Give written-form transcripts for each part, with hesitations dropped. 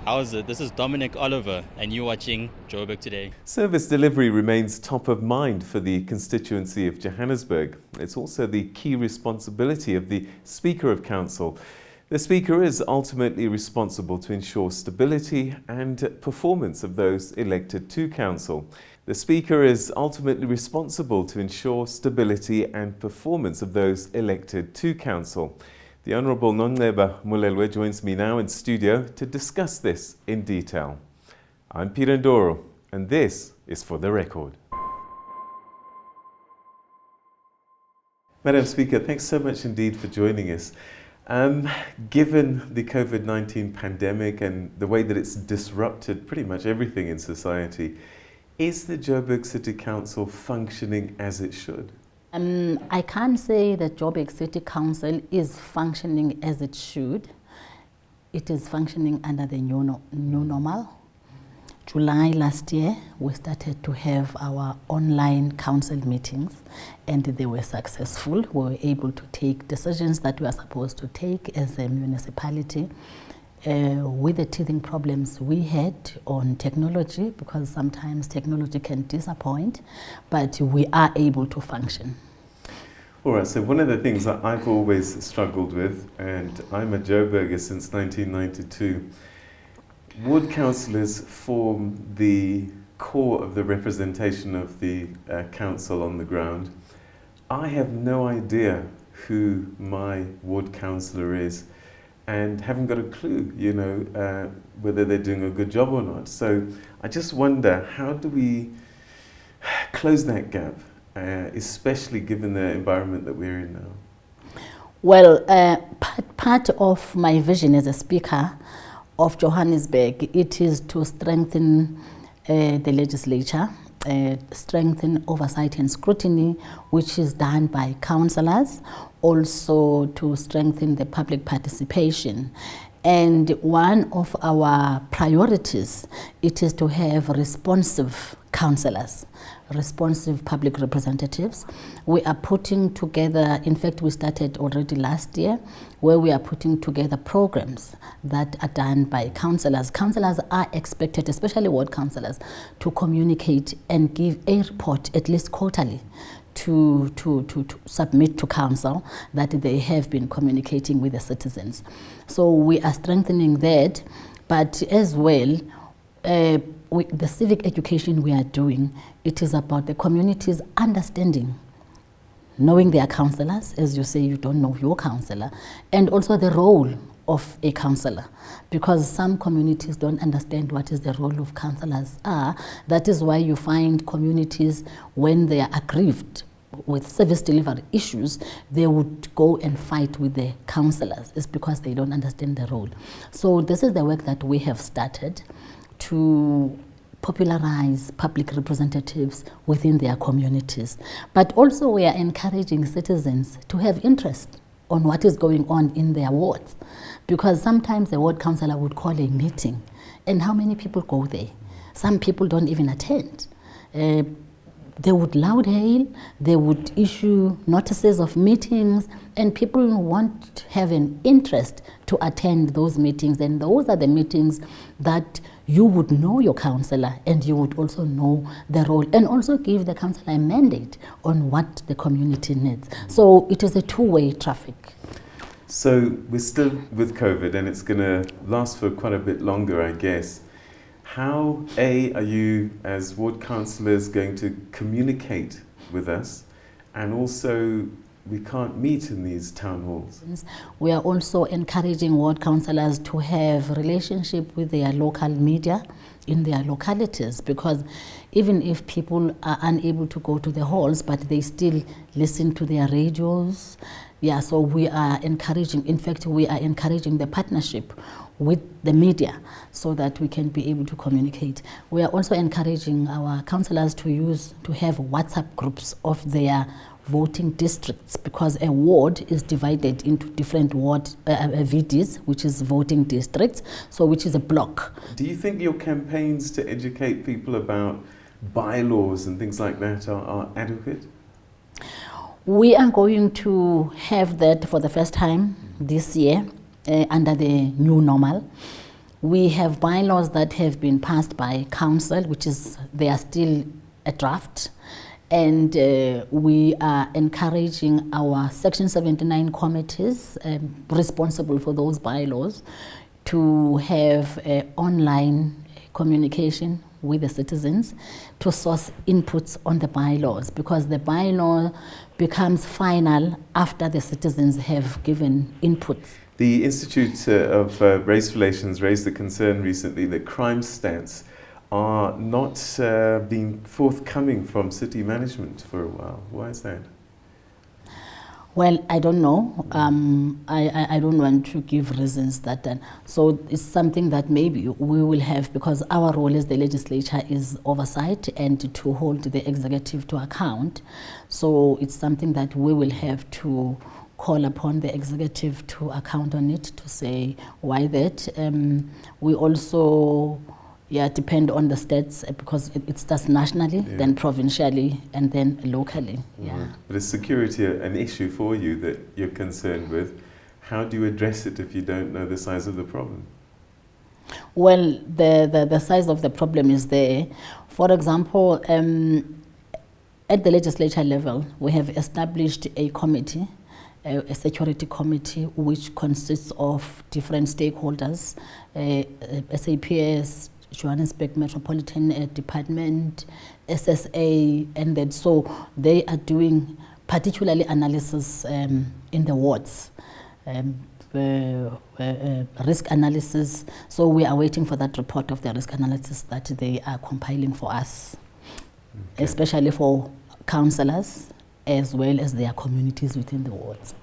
How's it? This is Dominic Oliver, and you're watching Joburg Today. Service delivery remains top of mind for the constituency of Johannesburg. It's also the key responsibility of the Speaker of Council. The Speaker is ultimately responsible to ensure stability and performance of those elected to Council. The Speaker is ultimately responsible to ensure stability and performance of those elected to Council. The Honourable Nonceba Molwele joins me now in studio to discuss this in detail. I'm Peter Ndoro, and this is For the Record. Madam Speaker, thanks so much indeed for joining us. Given the COVID-19 pandemic and the way that it's disrupted pretty much everything in society, is the Joburg City Council functioning as it should? I can't say that Joburg City Council is functioning as it should. It is functioning under the new normal. July last year, we started to have our online council meetings, and they were successful. We were able to take decisions that we are supposed to take as a municipality. With the teething problems we had on technology, because sometimes technology can disappoint, but we are able to function. All right, so one of the things that I've always struggled with, and I'm a Joburger since 1992, ward councillors form the core of the representation of the council on the ground. I have no idea who my ward councillor is, and haven't got a clue, whether they're doing a good job or not. So I just wonder, how do we close that gap, especially given the environment that we're in now? Well, part of my vision as a Speaker of Johannesburg, it is to strengthen the legislature, strengthen oversight and scrutiny, which is done by councillors, also to strengthen the public participation. And one of our priorities, it is to have responsive councillors, responsive public representatives. We are putting together, in fact we started already last year, where we are putting together programs that are done by councillors. Councillors are expected, especially ward councillors, to communicate and give a report at least quarterly to submit to council that they have been communicating with the citizens. So we are strengthening that, but as well, the civic education we are doing, it is about the community's understanding, knowing their councillors. As you say, you don't know your councillor, and also the role of a councillor, because some communities don't understand what is the role of councillors are. That is why you find communities, when they are aggrieved with service delivery issues, they would go and fight with the councillors. It's because they don't understand the role. So this is the work that we have started to popularize public representatives within their communities. But also we are encouraging citizens to have interest on what is going on in their wards, because sometimes the ward councillor would call a meeting, and how many people go there? Some people don't even attend. They would loud hail, they would issue notices of meetings, and people won't have an interest to attend those meetings. And those are the meetings that you would know your councillor, and you would also know the role, and also give the councillor a mandate on what the community needs. So it is a two-way traffic. So we're still with COVID, and it's going to last for quite a bit longer, I guess. How, are you as ward councillors going to communicate with us? And also, we can't meet in these town halls. We are also encouraging ward councillors to have relationship with their local media in their localities, because even if people are unable to go to the halls, but they still listen to their radios. Yeah, so we are encouraging, in fact, we are encouraging the partnership with the media so that we can be able to communicate. We are also encouraging our councillors to have WhatsApp groups of their voting districts, because a ward is divided into different ward VDs, which is voting districts, so which is a block. Do you think your campaigns to educate people about bylaws and things like that are adequate? We are going to have that for the first time this year under the new normal. We have bylaws that have been passed by council, they are still a draft. And we are encouraging our Section 79 committees responsible for those bylaws to have online communication with the citizens to source inputs on the bylaws, because the bylaw becomes final after the citizens have given inputs. The Institute of Race Relations raised the concern recently that crime stats are not being forthcoming from city management for a while. Why is that? Well, I don't know. I don't want to give reasons so it's something that maybe we will have, because our role as the legislature is oversight and to hold the executive to account. So it's something that we will have to call upon the executive to account on it, to say why that. We also depend on the states, because it starts nationally, then provincially, and then locally. But is security an issue for you that you're concerned with? How do you address it if you don't know the size of the problem? Well, the size of the problem is there. For example, at the legislature level, we have established a committee, a security committee, which consists of different stakeholders, SAPS, Johannesburg Metropolitan Department, SSA, and then so they are doing particularly analysis in the wards, risk analysis. So we are waiting for that report of the risk analysis that they are compiling for us, especially for councillors as well as their communities within the wards.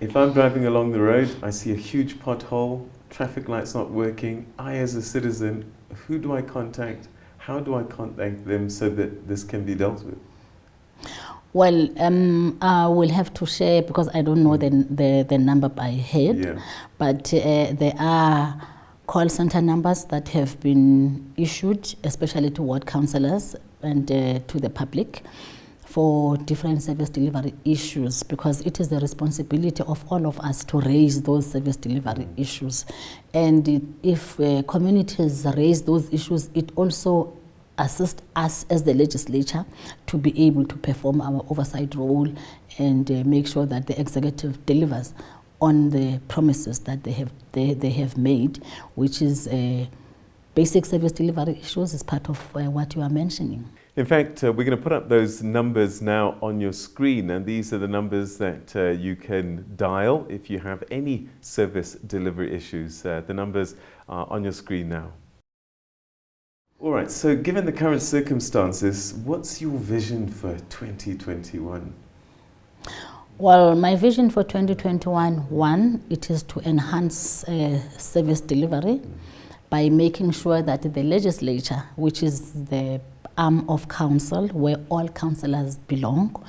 If I'm driving along the road, I see a huge pothole, traffic light's not working. I, as a citizen, who do I contact? How do I contact them so that this can be dealt with? Well, I will have to share, because I don't know the number by head, but there are call center numbers that have been issued, especially to ward councillors and to the public, for different service delivery issues, because it is the responsibility of all of us to raise those service delivery issues. And if communities raise those issues, it also assists us as the legislature to be able to perform our oversight role and make sure that the executive delivers on the promises that they have made, which is basic service delivery issues is part of what you are mentioning. In fact, we're going to put up those numbers now on your screen, and these are the numbers that you can dial if you have any service delivery issues. The numbers are on your screen now. All right, so given the current circumstances, what's your vision for 2021? Well, my vision for 2021, it is to enhance service delivery by making sure that the legislature, which is the arm of council where all councillors belong,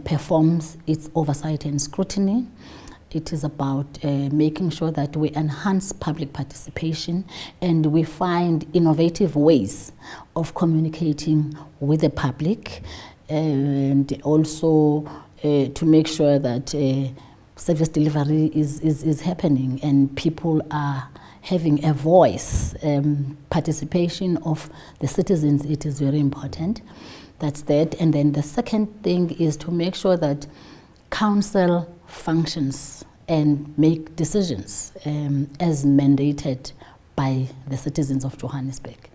performs its oversight and scrutiny. It is about making sure that we enhance public participation and we find innovative ways of communicating with the public, and also to make sure that service delivery is happening and people are having a voice. Participation of the citizens, it is very important. That's that. And then the second thing is to make sure that council functions and make decisions as mandated by the citizens of Johannesburg.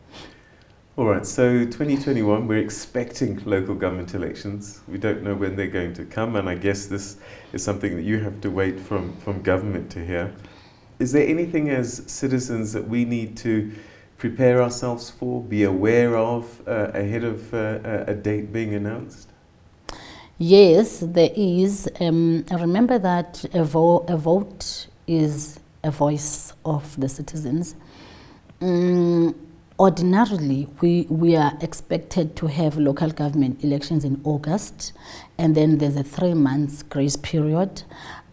All right, so 2021, we're expecting local government elections. We don't know when they're going to come, and I guess this is something that you have to wait from government to hear. Is there anything as citizens that we need to prepare ourselves for, be aware of ahead of a date being announced? Yes, there is. Remember that a vote is a voice of the citizens. Ordinarily, we are expected to have local government elections in August, and then there's a 3 months grace period,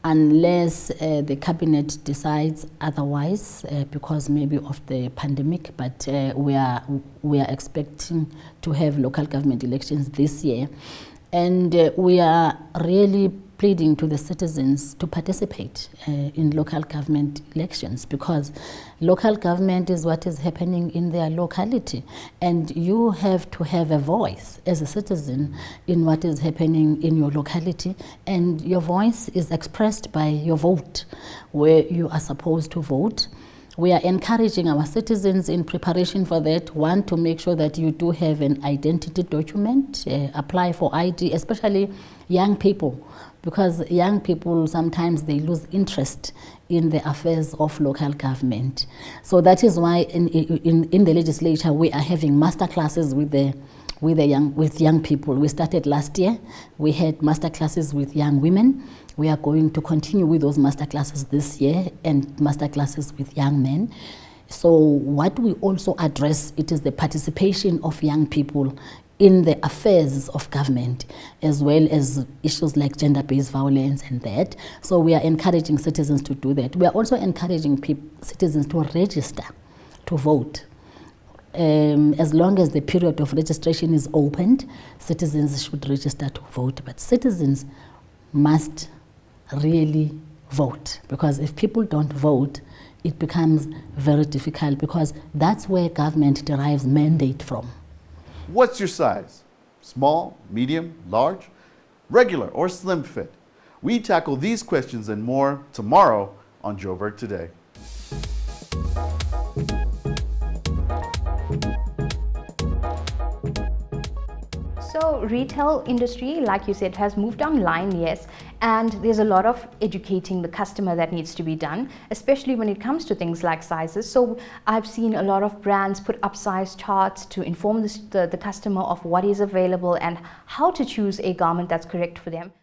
unless the cabinet decides otherwise because maybe of the pandemic. But we are expecting to have local government elections this year, and we are really pleading to the citizens to participate in local government elections, because local government is what is happening in their locality, and you have to have a voice as a citizen in what is happening in your locality, and your voice is expressed by your vote, where you are supposed to vote. We are encouraging our citizens in preparation for that, one, to make sure that you do have an identity document, apply for ID, especially young people, because young people sometimes they lose interest in the affairs of local government. So that is why in the legislature we are having master classes with young people. We started last year. We had master classes with young women. We are going to continue with those master classes this year, and master classes with young men. So what we also address, it is the participation of young people in the affairs of government, as well as issues like gender-based violence and that. So we are encouraging citizens to do that. We are also encouraging citizens to register to vote. As long as the period of registration is opened, citizens should register to vote. But citizens must really vote, because if people don't vote, it becomes very difficult, because that's where government derives mandate from. What's your size? Small, medium, large, regular, or slim fit? We tackle these questions and more tomorrow on Joburg Today. So retail industry, like you said, has moved online, yes, and there's a lot of educating the customer that needs to be done, especially when it comes to things like sizes. So I've seen a lot of brands put up size charts to inform the customer of what is available and how to choose a garment that's correct for them.